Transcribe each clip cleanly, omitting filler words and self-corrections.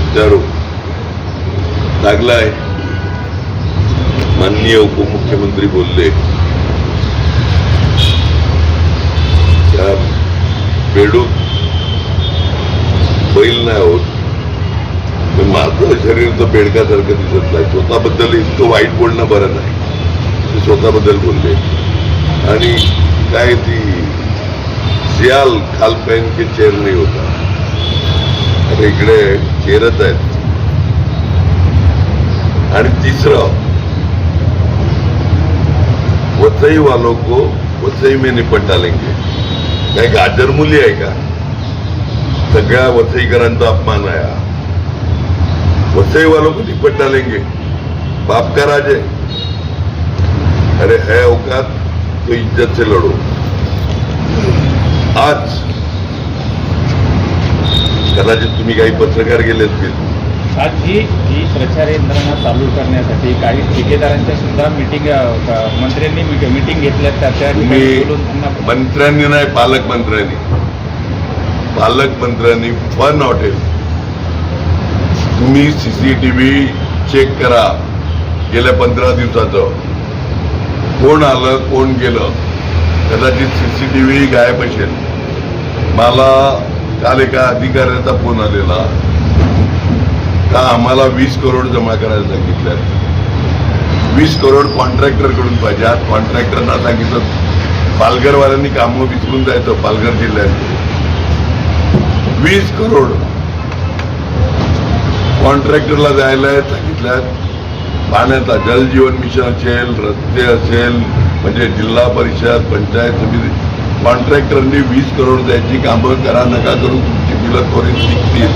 प्रत्यारोप लागलाय. माननीय उपमुख्यमंत्री बोलले त्या बेडूक बैल नाही होत, पण माझं शरीर तर बेडकासारखं दिसत नाही. स्वतःबद्दल इतकं वाईट बोलणं बरं नाही. ते स्वतःबद्दल बोलले आणि काय ती सियाल खाल पहन के चेर नाही होता. आता इकडे चेरच आहेत. आणि तिसरं, वसई वालों को वसई में निपट डालेंगे. काय गाजर मुली आहे का? सगळ्या वसईकरांचा अपमान आहे. वसई वालों को निपट डालेंगे. बाप का राज है. अरे है औकात तो इज्जत से लड़ो. आज कदाचित तुम्ही काही पत्रकार गेले असतील. आज ही प्रचार यंत्रणा चालू करण्यासाठी काही ठेकेदारांच्या सुद्धा मीटिंग मंत्र्यांनी मीटिंग घेतल्यात. त्या मंत्र्यांनी नाही, पालकमंत्र्यांनी फन हॉटेल तुम्ही सीसीटीव्ही चेक करा. गेल्या 15 दिवसाचं कोण आलं कोण गेलं. कदाचित सीसीटीव्ही गायब असेल. मला काल एका अधिकाऱ्याचा फोन आलेला का आम्हाला 20 करोड जमा करायला सांगितलं. 20 करोड कॉन्ट्रॅक्टरकडून पाहिजे. आज कॉन्ट्रॅक्टरना सांगितलं पालघरवाल्यांनी कामं विसरून जायचं. पालघर जिल्ह्यात 20 करोड कॉन्ट्रॅक्टरला द्यायला सांगितल्यात. पाण्याचा जलजीवन मिशन असेल, रस्ते असेल, म्हणजे जिल्हा परिषद पंचायत समिती कॉन्ट्रॅक्टरनी 20 करोड द्यायची कामं करा. नका करू, तुमची बिलं त्वरित निघतील.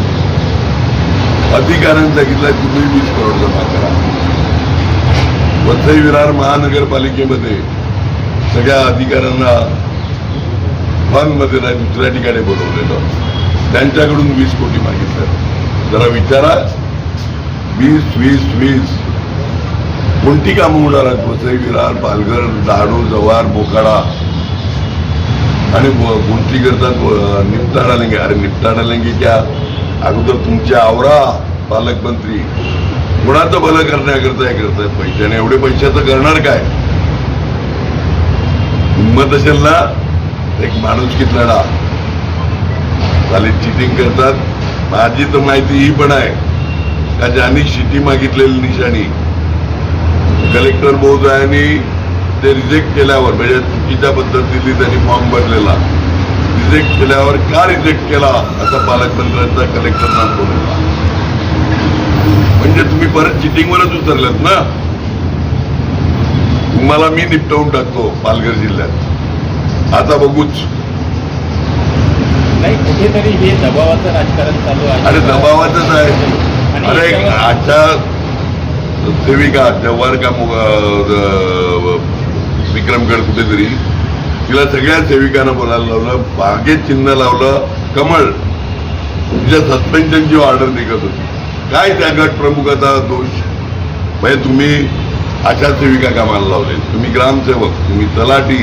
अधिकाऱ्यांनी सांगितलं तुम्ही 20 करोड जमा करा. वसई विरार महानगरपालिकेमध्ये सगळ्या अधिकाऱ्यांना फनमध्ये नाही दुसऱ्या ठिकाणी बोलवलेलं. त्यांच्याकडून 20 कोटी मागितलं. जरा विचारा, 20 कोणती कामं होणार आहेत? वसई विरार, पालघर, डहाणू, जव्हार, मोखाडा आणि कोणती करतात निपटा डालेंगे. अरे निपटा डालेंगे क्या? अगोदर तुमच्या आवरा पालकमंत्री. कुणाचं भलं करण्याकरता हे करताय पैसे, आणि एवढे पैशाचं करणार काय? हिंमत असेल ना एक माणुसकीत लढा. चालेल चिटिंग करतात. माझी तर माहिती ही पण आहे का ज्यांनी शिटी मागितलेली निशाणी कलेक्टर महोदयांनी ते रिजेक्ट केल्यावर, म्हणजे चुकीच्या पद्धतीने त्यांनी फॉर्म भरलेला रिजेक्ट केल्यावर का रिजेक्ट केला असा पालकमंत्र्यांचा कलेक्टरना बोलला. म्हणजे तुम्ही परत चिटिंगवरच उतरलेत ना. तुम्हाला मी निपटवून टाकतो पालघर जिल्ह्यात. आता बघूच. नाही, कुठेतरी हे दबावाचं राजकारण चालू आहे. अरे दबावाचंच आहे. अरे अशा सेविका जव्हार का विक्रमगड कुठेतरी तिला सगळ्या सेविकांना बोलायला लावलं. बागेत चिन्ह लावलं कमळ. तिच्या सस्पेन्शनची ऑर्डर निघत होती. काय त्या गट प्रमुखाचा दोष? म्हणजे तुम्ही अशा सेविका कामाला लावले. तुम्ही ग्रामसेवक, तुम्ही तलाठी,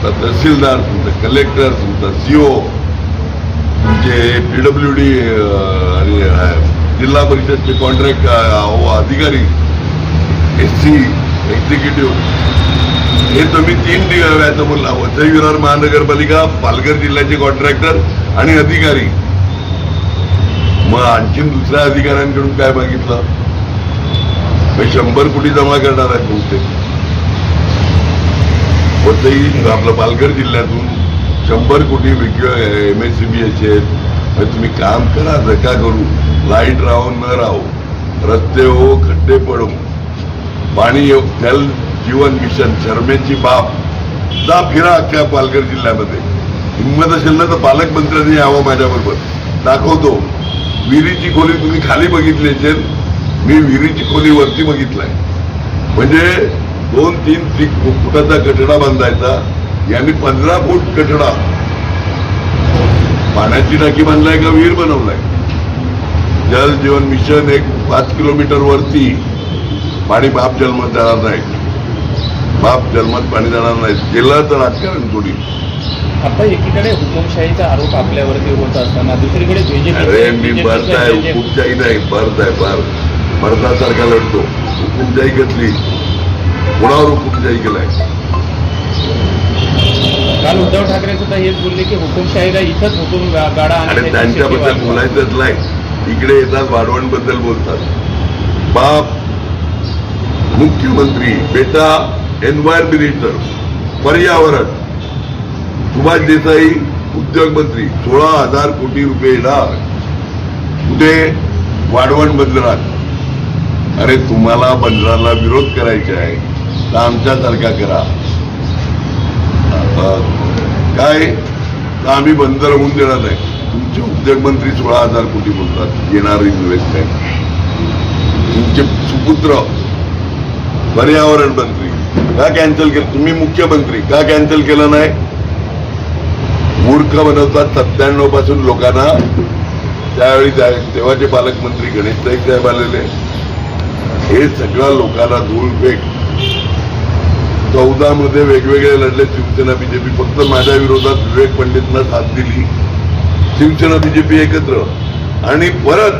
तहसीलदार, तुमचा कलेक्टर, तुमचा सीओ, तुमचे PWD आणि जिल्हा परिषदचे कॉन्ट्रॅक्ट अधिकारी, SC एक्झिक्युटिव्ह, हे तुम्ही 3 वेळाचं बोलला. वसई विरार महानगरपालिका, पालघर जिल्ह्याचे कॉन्ट्रॅक्टर आणि अधिकारी. मग आणखीन दुसऱ्या अधिकाऱ्यांकडून काय मागितलं? 100 कोटी जमा करणार आहेत बहुतेक. वसई आपलं पालघर जिल्ह्यातून 100 कोटी MSCB असेल. तुम्ही काम करा, नका करू. लाईट राहो न राहो, रस्ते हो खड्डे पडो, पाणी जल जीवन मिशन, शर्मेची बाप, जा फिरा अख्ख्या पालघर जिल्ह्यामध्ये. हिंमत असेल ना तर पालकमंत्र्यांनी यावं माझ्याबरोबर. दाखवतो. विहिरीची खोली तुम्ही खाली बघितली असेल, मी विहिरीची खोली वरती बघितलाय. म्हणजे 2-3 फुटाचा कठडा बांधायचा, यांनी 15 फूट कठडा. पाण्याची टाकी बांधलाय का विहीर बनवलाय? जल जीवन मिशन 5 किलोमीटर वरती. पाणी बाप जन्मात जाणार नाही. बाप जन्मात पाणी जाणार नाही. गेलं तर राजकारण थोडी. आपण एकीकडे हुकुमशाहीचा आरोप आपल्यावरती होत असताना दुसरीकडे अरे मी बर्द आहे, हुकुमशाही नाही, बर्द आहे, बर्दासारखा लढतो. हुकुमशाही कसली? कुणावर हुकुमशाही केलाय? काल उद्धव ठाकरे सुद्धा हेच बोलले की हुकुमशाहीला इथंच हुकुम गाडा आणि त्यांच्याबद्दल बोलायचंच नाही. इकडे येतात वाढवणबद्दल बोलतात. बाप मुख्यमंत्री, बेटा एन्व्हायरमेंट, पर्यावरण. सुभाष देसाई उद्योग मंत्री, 16,000 कोटी रुपये येणार कुठे? वाढवण बंदरात. अरे तुम्हाला बंदराला विरोध करायचा आहे तर आमच्यासारखा करा. काय तर आम्ही बंदर होऊन देणार नाही. तुमचे उद्योगमंत्री 16,000 कोटी बोलतात येणार इन्व्हेस्टमेंट. तुमचे सुपुत्र पर्यावरण मंत्री का कॅन्सल केलं? तुम्ही मुख्यमंत्री का कॅन्सल केलं नाही? मूर्ख बनवतात 97 पासून लोकांना. त्यावेळी तेव्हाचे पालकमंत्री गणेश नाईक साहेब आलेले. हे सगळं लोकांना धूळफेक. 14 मध्ये वेगवेगळे लढले शिवसेना बीजेपी. फक्त माझ्या विरोधात विवेक पंडितना साथ दिली. शिवसेना बीजेपी एकत्र. आणि परत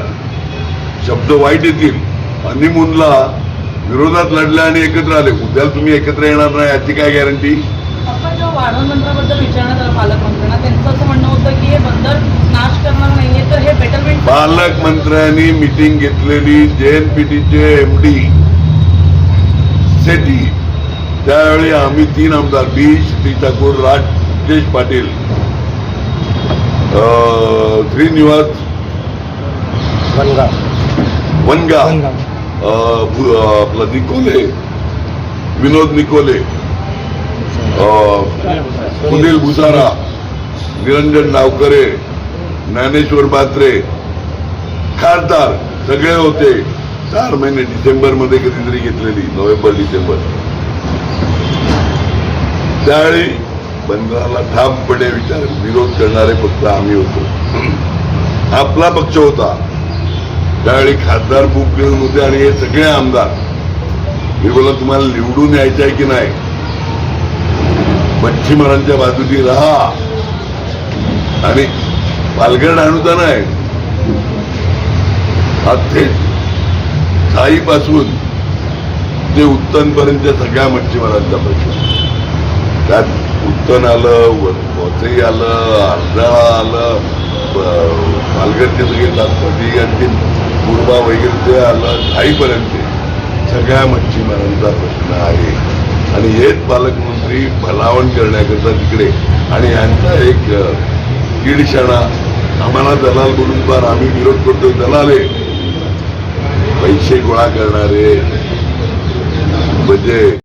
शब्द वाईट येतील. हनीमूनला विरोधात लढले आणि एकत्र आले. उद्या तुम्ही एकत्र येणार नाही याची काय गॅरंटी? आपण जेव्हा वाढवण बंदराबद्दल विचारण्यात आलं पालकमंत्र्यांना, त्यांचं असं म्हणणं होतं की हे बंदर नाश करणार नाहीये तर हे बेटरमेंट. पालकमंत्र्यांनी मिटिंग घेतलेली JNPTचे MD सेठी, त्यावेळी आम्ही 3 आमदार बी श्री ठाकूर, राजेश पाटील, श्रीनिवास वनगा, आपला निकोले, विनोद निकोले, सुनील भुसारा, निरंजन नावकरे, ज्ञानेश्वर बात्रे, खासदार सगळे होते. 4 महिने डिसेंबरमध्ये कधीतरी घेतलेली, नोव्हेंबर डिसेंबर. त्यावेळी बंदराला ठामपणे विरोध करणारे फक्त आम्ही होतो. आपला पक्ष होता. त्यावेळी खासदार बुक घेऊन होते आणि हे सगळे आमदार. मी बोला तुम्हाला निवडून यायचं आहे की नाही? मच्छीमारांच्या बाजूनी राहा. आणि पालघर आणूता नाही, थेट साईपासून ते उत्तनपर्यंतच्या सगळ्या मच्छीमारांचा प्रश्न. त्यात उत्तन आलं, वसई आलं, अर्जाळा आलं, पालघरचे सगळे तात्पर्य आणखी मुरबा वगैरे ते आलं, थाईपर्यंत सगळ्या मच्छीमारांचा प्रश्न आहे. आणि हेच पालकमंत्री भलावण करण्याकरता तिकडे. आणि यांचा एक कीडशाणा, आम्हाला दलाल बोलून फार आम्ही विरोध करतोय. दलाले पैसे गोळा करणारे म्हणजे